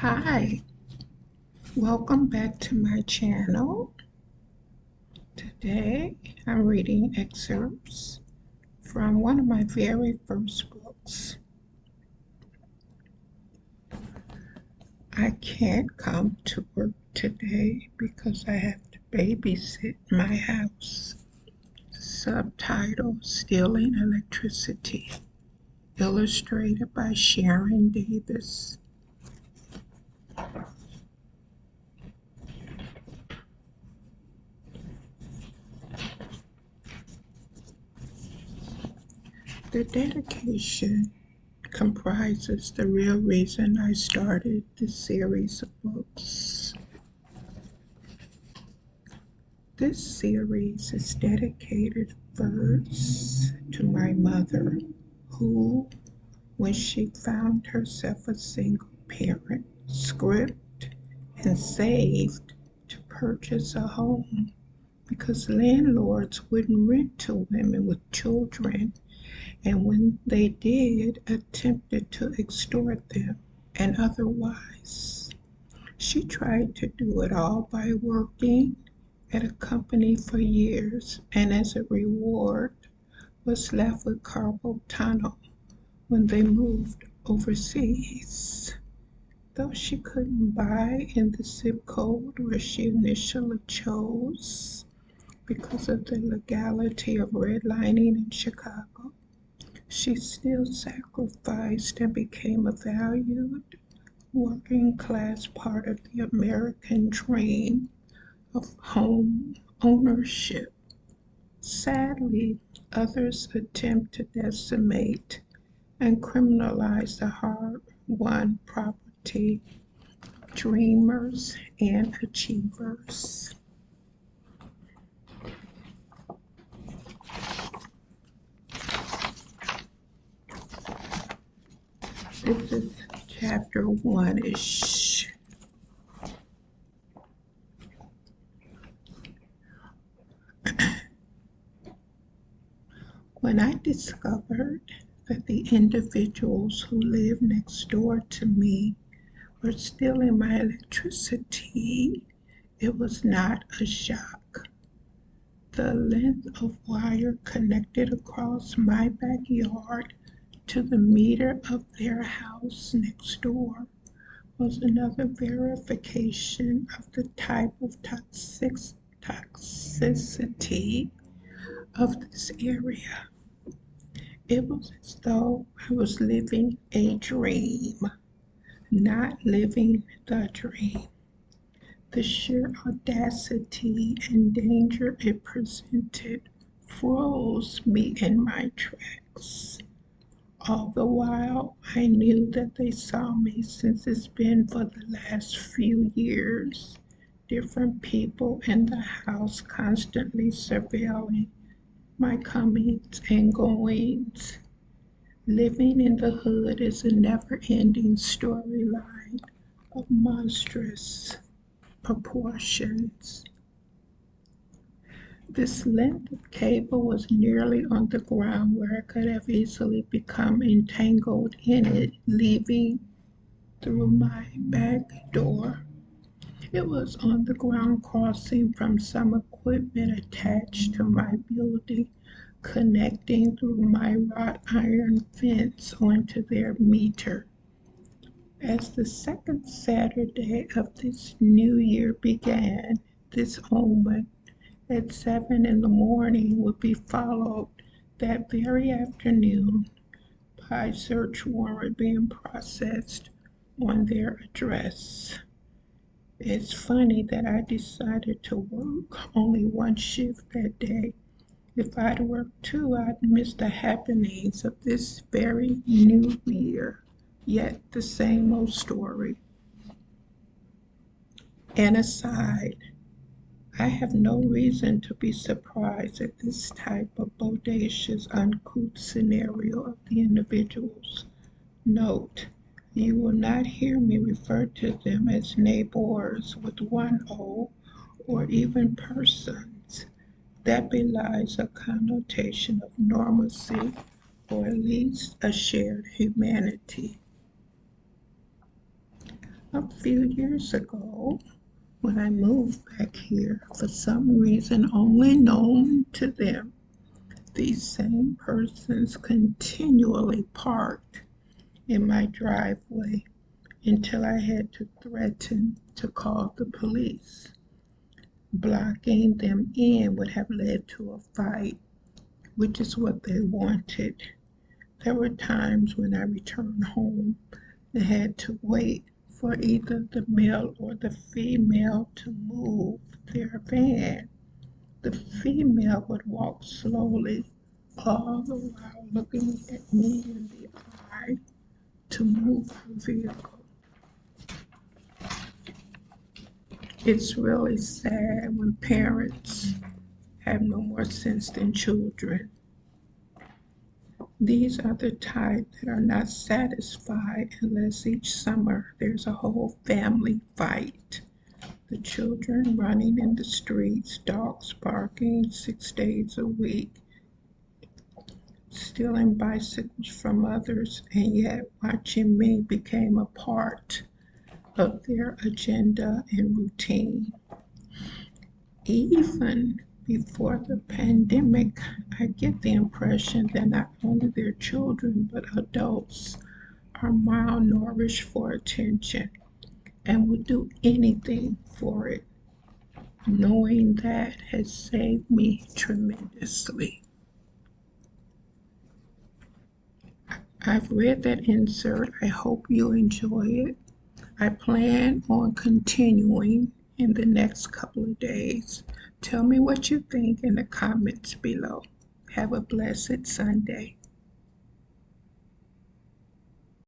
Hi, welcome back to my channel. Today I'm reading excerpts from one of my very first books. I can't come to work today because I have to babysit my house. Subtitle: Stealing Electricity. Illustrated by Sharon Davis. The dedication comprises the real reason I started this series of books. This series is dedicated first to my mother, who, when she found herself a single parent, script and saved to purchase a home because landlords wouldn't rent to women with children, and when they did, attempted to extort them and otherwise. She tried to do it all by working at a company for years, and as a reward was left with carpal tunnel when they moved overseas. Though she couldn't buy in the zip code where she initially chose because of the legality of redlining in Chicago, she still sacrificed and became a valued working class part of the American dream of home ownership. Sadly, others attempt to decimate and criminalize the hard-won property of dreamers and achievers. This is chapter 1-ish. When I discovered that the individuals who lived next door to me were stealing my electricity, it was not a shock. The length of wire connected across my backyard to the meter of their house next door was another verification of the type of toxicity of this area. It was as though I was living a dream, not living the dream. The sheer audacity and danger it presented froze me in my tracks. All the while, I knew that they saw me, since it's been for the last few years. Different people in the house constantly surveilling my comings and goings. Living in the hood is a never-ending storyline of monstrous proportions. This length of cable was nearly on the ground where I could have easily become entangled in it, leaving through my back door. It was on the ground crossing from some equipment attached to my building, connecting through my wrought iron fence onto their meter. As the second Saturday of this new year began, this omen at 7 in the morning would be followed that very afternoon by search warrant being processed on their address. It's funny that I decided to work only one shift that day. If I'd worked two, I'd miss the happenings of this very new year, yet the same old story. An aside, I have no reason to be surprised at this type of bodacious, uncouth scenario of the individuals. Note, you will not hear me refer to them as neighbors with one O, or even persons. That belies a connotation of normalcy, or at least a shared humanity. A few years ago, when I moved back here, for some reason only known to them, these same persons continually parked in my driveway until I had to threaten to call the police. Blocking them in would have led to a fight, which is what they wanted. There were times when I returned home and had to wait for either the male or the female to move their van. The female would walk slowly, all the while looking at me in the eye to move her vehicle. It's really sad when parents have no more sense than children. These are the type that are not satisfied unless each summer there's a whole family fight. The children running in the streets, dogs barking 6 days a week, stealing bicycles from others, and yet watching me became a part of their agenda and routine. Even before the pandemic, I get the impression that not only their children but adults are malnourished for attention and would do anything for it. Knowing that has saved me tremendously. I've read that insert. I hope you enjoy it. I plan on continuing in the next couple of days. Tell me what you think in the comments below. Have a blessed Sunday.